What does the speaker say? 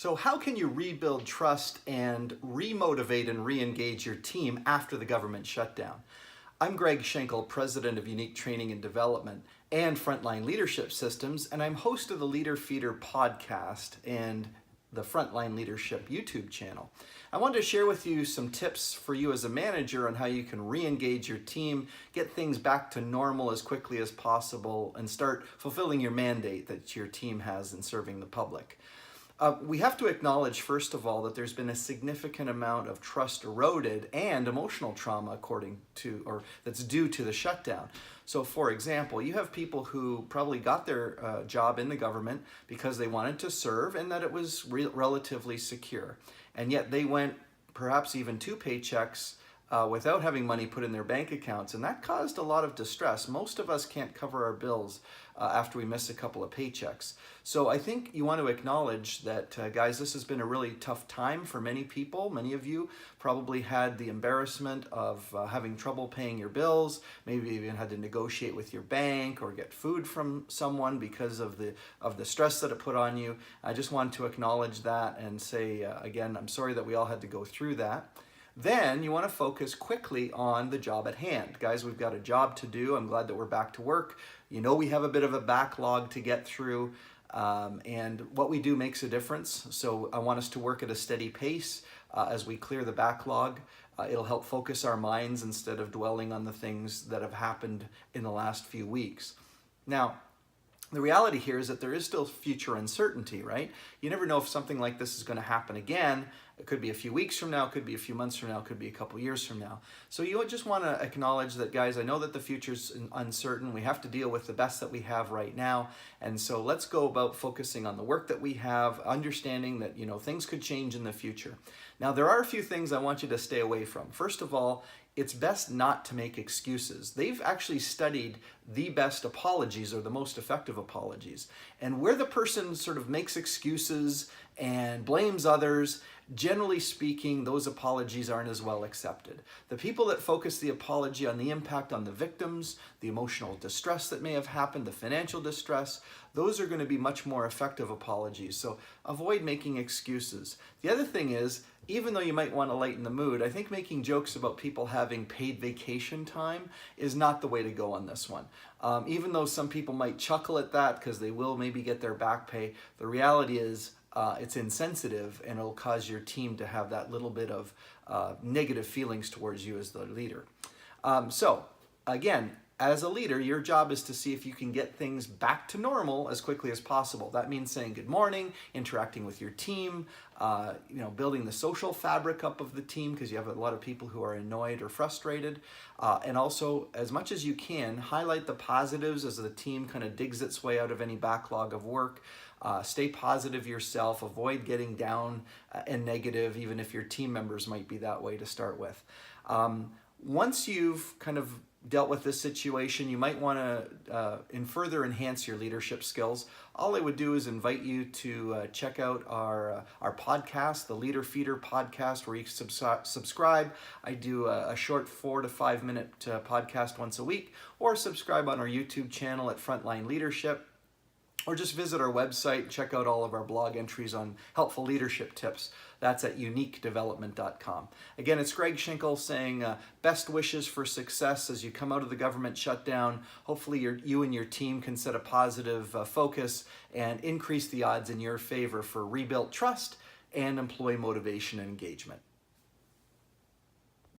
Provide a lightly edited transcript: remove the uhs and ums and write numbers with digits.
So how can you rebuild trust and remotivate and re-engage your team after the government shutdown? I'm Greg Schenkel, President of Unique Training and Development and Frontline Leadership Systems, and I'm host of the Leader Feeder podcast and the Frontline Leadership YouTube channel. I wanted to share with you some tips for you as a manager on how you can re-engage your team, get things back to normal as quickly as possible, and start fulfilling your mandate that your team has in serving the public. We have to acknowledge, first of all, that there's been a significant amount of trust eroded and emotional trauma that's due to the shutdown. So, for example, you have people who probably got their job in the government because they wanted to serve and that it was relatively secure. And yet they went perhaps even 2 paychecks without having money put in their bank accounts, and that caused a lot of distress. Most of us can't cover our bills after we miss a couple of paychecks. So I think you want to acknowledge that, guys, this has been a really tough time for many people. Many of you probably had the embarrassment of having trouble paying your bills, maybe even had to negotiate with your bank or get food from someone because of the stress that it put on you. I just want to acknowledge that and say, again, I'm sorry that we all had to go through that. Then you want to focus quickly on the job at hand. Guys, we've got a job to do. I'm glad that we're back to work. You know, we have a bit of a backlog to get through, and what we do makes a difference. So I want us to work at a steady pace as we clear the backlog. It'll help focus our minds instead of dwelling on the things that have happened in the last few weeks. Now, the reality here is that there is still future uncertainty, right? You never know if something like this is going to happen again. It could be a few weeks from now, it could be a few months from now, it could be a couple years from now. So you just want to acknowledge that, guys, I know that the future's uncertain. We have to deal with the best that we have right now. And so let's go about focusing on the work that we have, understanding that, you know, things could change in the future. Now, there are a few things I want you to stay away from. First of all, it's best not to make excuses. They've actually studied the best apologies or the most effective apologies. And where the person sort of makes excuses and blames others, generally speaking, those apologies aren't as well accepted. The people that focus the apology on the impact on the victims, the emotional distress that may have happened, the financial distress, those are going to be much more effective apologies. So avoid making excuses. The other thing is, even though you might want to lighten the mood, I think making jokes about people having paid vacation time is not the way to go on this one. Even though some people might chuckle at that because they will maybe get their back pay, the reality is it's insensitive and it'll cause your team to have that little bit of negative feelings towards you as the leader. So again, as a leader, your job is to see if you can get things back to normal as quickly as possible. That means saying good morning, interacting with your team, building the social fabric up of the team because you have a lot of people who are annoyed or frustrated. And also, as much as you can, highlight the positives as the team kind of digs its way out of any backlog of work. Stay positive yourself. Avoid getting down and negative, even if your team members might be that way to start with. Once you've kind of dealt with this situation, you might want to further enhance your leadership skills. All I would do is invite you to check out our podcast, the Leader Feeder podcast, where you subscribe. I do a short 4 to 5 minute podcast once a week, or subscribe on our YouTube channel at Frontline Leadership. Or just visit our website, check out all of our blog entries on helpful leadership tips. That's at uniquedevelopment.com. Again, it's Greg Schenkel saying best wishes for success as you come out of the government shutdown. Hopefully you and your team can set a positive focus and increase the odds in your favor for rebuilt trust and employee motivation and engagement.